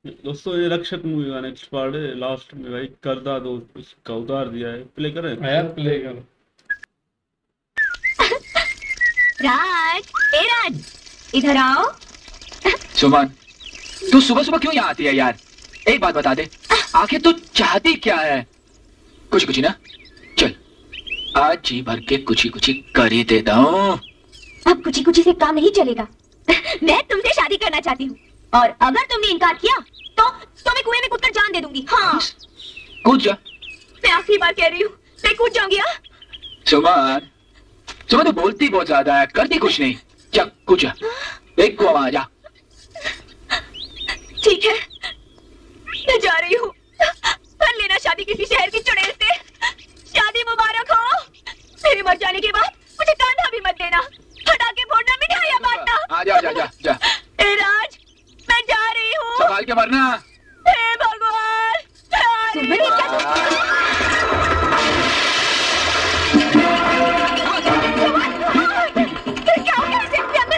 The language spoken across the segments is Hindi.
दोस्तों ये रक्षक मूवी का नेक्स्ट पार्ट है, लास्ट में भाई करदा दो उसका उतार दिया है, प्ले करें? यार प्ले करो। राज, ए राज, इधर आओ। सुमन, तू सुबह सुबह क्यों यहाँ आती है यार? एक बात बता दे, आखिर तू चाहती क्या है? कुछ कुछ ना, चल आज जी भर के कुछ कर ही देता हूँ। अब कुछ से काम नहीं चलेगा। मैं तुमसे शादी करना चाहती हूँ और अगर तुमने इनकार किया तो मैं कुएं में कूदकर जान दे दूंगी। हाँ कूद जा। मैं आखिरी बार कह रही हूँ, मैं कूद जाऊंगी। हाँ सुमन, सुमन तो बोलती बहुत ज्यादा है, करती कुछ नहीं। जा कूद जा, एक कुआं आ जा। ठीक है, मैं जा रही हूँ। कर लेना शादी किसी शहर की चुड़ैल से। शादी मुबारक हो। मेरे मर जाने के बाद मुझे कांधा भी मत देना, पटाखे फोड़ना, मिठाइयाँ बांटना। जा जा जा जा। ए राज, मैं जा रही हूँ। संभाल के मरना। हे भगवान,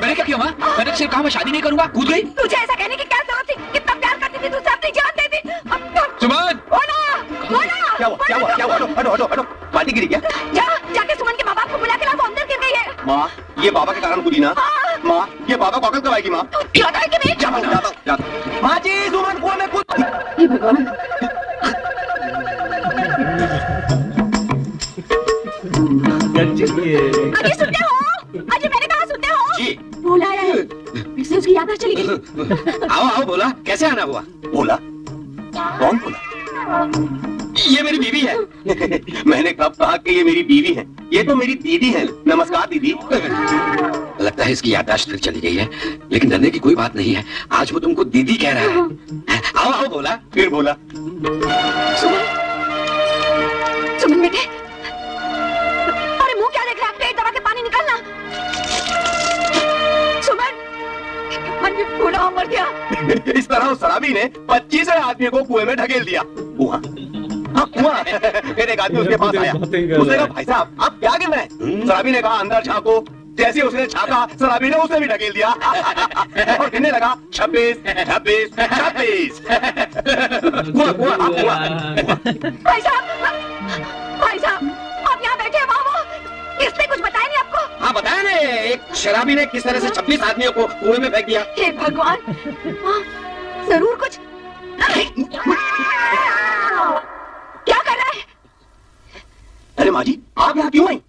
मैंने क्या किया? मैंने सिर्फ कहा मैं शादी नहीं करूंगा, कूद गई। तुझे ऐसा कहने की क्या जरूरत थी? कितना प्यार करती थी तुझसे, अपनी जान दे दी। सुमन, क्या हुआ? हटो, पार्टी गिरी क्या? जाके सुमन के माँ बाप को बुला के ला, वो अंदर गिर गई है। माँ, ये बाबा के कारण कूदी ना। माँ, ये बाबा को अकल करवाएगी। माँ माँ जी, सुमन कुआं में कूद। हे भगवान, अजय सुनते हो? अजय मैंने कहा सुनते हो? जी। बोला है, फिर से उसकी याद चली गई। आओ बोला, कैसे आना हुआ? बोला? कौन बोला? ये मेरी बीवी है। मैंने कब कहा कि ये मेरी बीवी है? ये तो मेरी दीदी है। नमस्कार दीदी। लगता है इसकी याददाश्त फिर चली गई है, लेकिन डरने की कोई बात नहीं है। आज वो तुमको दीदी कह रहा है। आओ बोला, फिर बोला। सुमन बेटे, अरे मुंह क्या देख रहा है? पेट दबा के पानी निकालना। सुमन, मन भी पूरा मर गया। इस तरह उस शराबी ने 25 आदमी को कुएं में ढकेल दिया। फिर एक आदमी उसके पास आया। उसने कहा भाई साहब आप क्या कर रहे हैं? शराबी ने कहा अंदर झांको। जैसे उसने झांका, शराबी ने उसे भी ढकेल दिया और कहने लगा 26, 26, 26। भाई साहब आप यहाँ बैठे हैं, वो इसने कुछ बताया नहीं आपको? हाँ बताया ने, एक शराबी ने किस तरह से 26 आदमियों को कुएं में फेंक दिया। हे भगवान, जरूर कुछ। क्या कर रहा है? अरे माँ जी, आप यहाँ क्यों आई?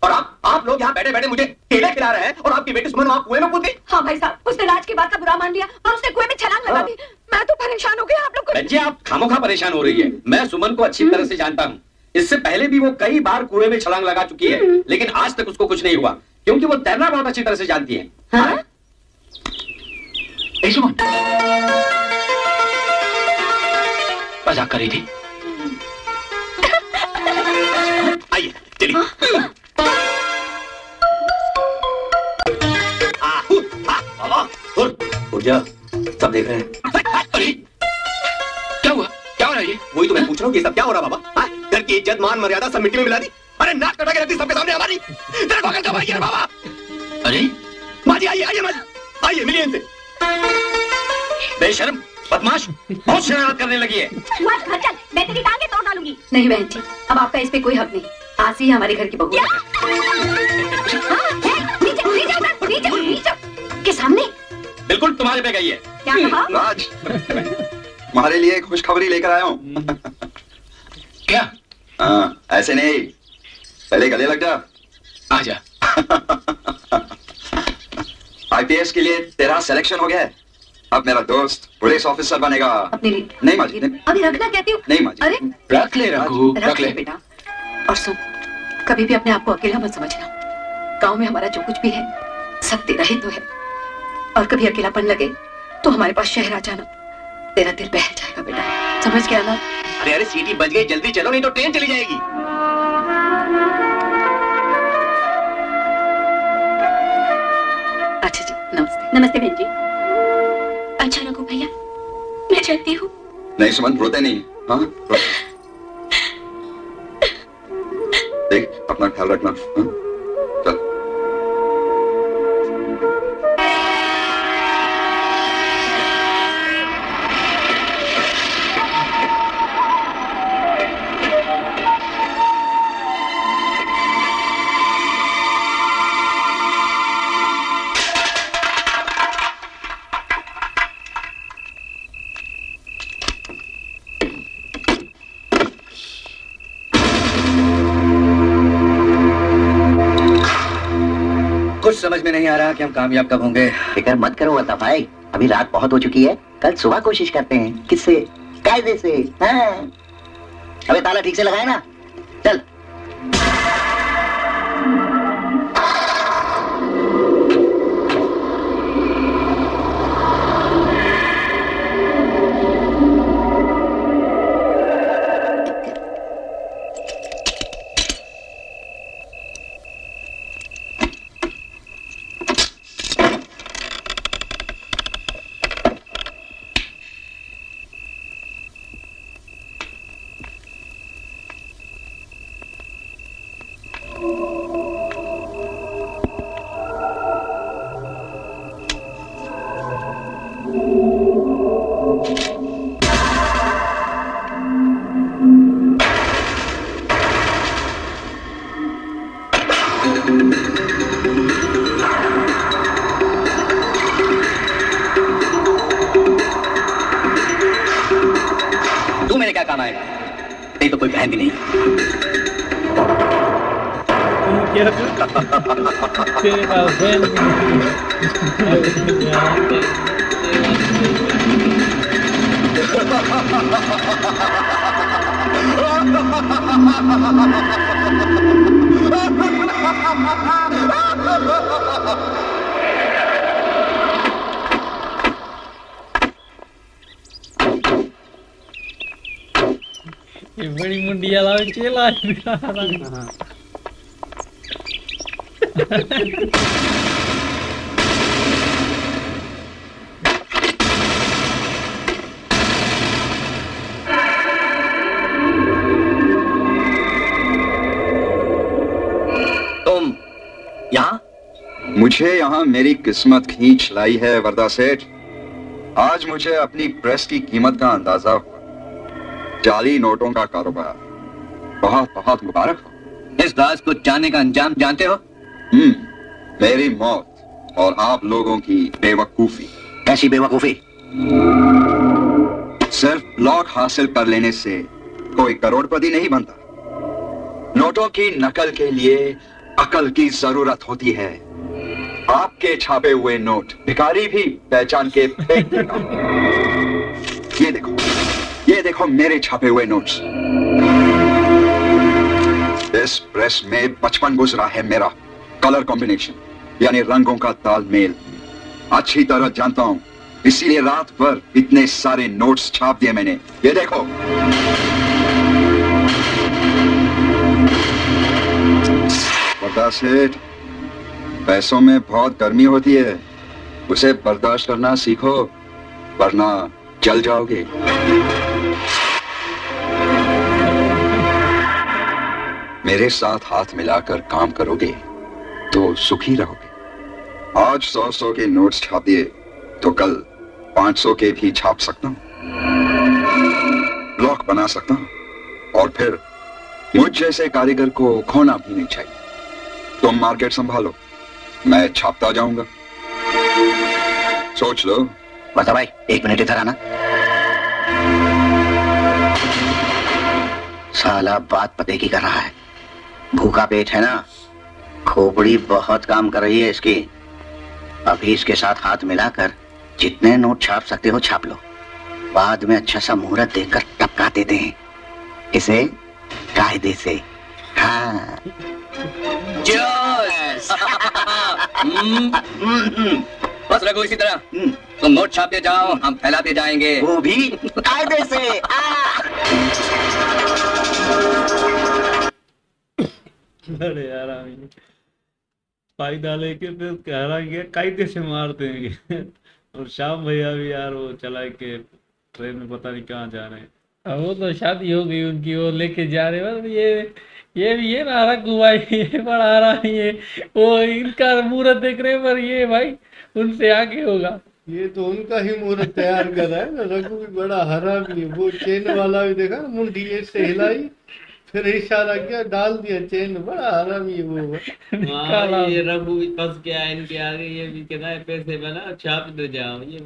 और आप लोग यहाँ बैठे बैठे मुझे केले खिला रहे हैं और आपकी बेटी सुमन वहाँ कुएं में कूद गई। हाँ भाई साहब, उसने राज की बात का बुरा मान लिया और उसने कुएं में छलांग लगा दी। मैं तो परेशान हो गया। आप लोग बच्चे आप खामोखा परेशान हो रही है। मैं सुमन को अच्छी तरह से जानता हूँ। इससे पहले भी वो कई बार कुएं में छलांग लगा चुकी है, लेकिन आज तक उसको कुछ नहीं हुआ क्योंकि वो तैरना बहुत अच्छी तरह से जानती है। हाँ? सुमन मजाक कर रही थी। आइए चलिए। जा, सब देख रहे हैं। अरे क्या हुआ? क्या हो रहा है ये? वही तो मैं पूछ रहा हूँ, ये सब क्या हो रहा बाबा? घर की इज्जत मान मर्यादा सब मिट्टी में मिला दी। अरे नाक कटा के रख दी सबके सामने हमारी। तेरे को अकल कब आई है बाबा? अरे माँ जी आइए माँ जी, आइए मिलिए इनसे। बेशर्म, बदमाश, बहुत शरारत करने लगी है। घर चल, मैं तेरी टांगे तोड़ डालूंगी। नहीं बहन जी, अब आपका इस पे कोई हक नहीं। आज ही हमारे घर की बहू के सामने बिल्कुल तुम्हारे पे गई है। क्या कहा? राज, तुम्हारे लिए एक खुशखबरी लेकर आया हूँ। क्या? हाँ, ऐसे नहीं, पहले गले लग जा। आजा। आईपीएस के लिए तेरा सिलेक्शन हो गया है। अब मेरा दोस्त पुलिस ऑफिसर बनेगा। अपने लिए नहीं माँ जी, अभी रखना कहती हूँ। नहीं माँ जी। अरे रख ले रघु, रख ले बेटा। और सुन, कभी भी अपने आप को अकेला मत समझना। गांव में हमारा जो कुछ भी है सब तेरा ही तो है। और कभी अकेलापन लगे तो हमारे पास शहर आ जाना, तेरा दिल बहल जाएगा बेटा। समझ गया ना? अरे सीटी बज गई, जल्दी चलो नहीं तो ट्रेन चली जाएगी। अच्छा जी, नमस्ते। नमस्ते बहन जी। अच्छा रघु भैया, मैं चलती हूँ। नहीं सुमन, रोते नहीं। हाँ देख, अपना ख्याल रखना। हाँ? चल। कुछ समझ में नहीं आ रहा कि हम कामयाब कब होंगे। फिक्र मत करो अता भाई, अभी रात बहुत हो चुकी है, कल सुबह कोशिश करते हैं। किससे? कायदे से। हाँ। अबे ताला ठीक से लगाए ना, चल। तू मेरे क्या काम आएगा? नहीं तो कोई बहन भी नहीं। क्या तेरे पास बहन ये बड़ी मुंडिया लाओ चेला तुम यहाँ? मुझे यहाँ मेरी किस्मत खींच लाई है वरदा सेठ। आज मुझे अपनी प्रेस की कीमत का अंदाजा हुआ। जाली नोटों का कारोबार। बहुत बहुत मुबारक हो। इस राज को जानने का अंजाम जानते हो? मेरी मौत और आप लोगों की बेवकूफी। कैसी बेवकूफी? सिर्फ ब्लॉक हासिल कर लेने से कोई करोड़पति नहीं बनता। नोटों की नकल के लिए अकल की जरूरत होती है। आपके छापे हुए नोट भिखारी भी पहचान के फेंक देगा। ये देखो मेरे छापे हुए नोट्स। इस प्रेस में बचपन गुजरा है मेरा। कलर कॉम्बिनेशन यानी रंगों का तालमेल अच्छी तरह जानता हूं, इसीलिए रात भर इतने सारे नोट्स छाप दिए मैंने। ये देखो। वरदा सेठ, पैसों में बहुत गर्मी होती है, उसे बर्दाश्त करना सीखो वरना जल जाओगे। मेरे साथ हाथ मिलाकर काम करोगे तो सुखी रहोगे। आज 100-100 के नोट्स छाप दिए तो कल 500 के भी छाप सकता हूं, ब्लॉक बना सकता हूं, और फिर मुझ जैसे कारीगर को खोना भी नहीं चाहिए। तुम मार्केट संभालो, मैं छापता जाऊंगा। सोच लो। बता भाई, 1 मिनट इधर आना। साला बात पते की कर रहा है। भूखा पेट है ना, खोपड़ी बहुत काम कर रही है इसकी। अभी इसके साथ हाथ मिलाकर जितने नोट छाप सकते हो छाप लो, बाद में अच्छा सा मुहूर्त देखकर टपका देते हैं इसे कायदे से। हाँ। बस रघु, इसी तरह तुम नोट छापते जाओ, हम फैलाते जाएंगे, वो भी कायदे से। अरे यार फायदा लेके फिर कह रहा है कायदे से मार देंगे। और श्याम भैया भी यार वो चला के ट्रेन में पता नहीं कहाँ जा रहे हैं। वो तो शादी हो गई उनकी, वो लेके जा रहे हैं। ये भी ये ना रघु भाई, ये बड़ा रहा है, ये वो इनका मुहूर्त देख रहे हैं, पर ये भाई उनसे आगे होगा। ये तो उनका ही मुहूर्त तैयार कर रहा है ना। रघु भी बड़ा हरामी है। वो चेन वाला भी देखा ना, मुंडी ऐसे हिलाई, फिर इशारा किया, डाल दिया चेन। बड़ा हरामी है वो। ये रघु भी फंस गया इनके आगे। ये भी कहता है पैसे बना छाप दो जाओ। ये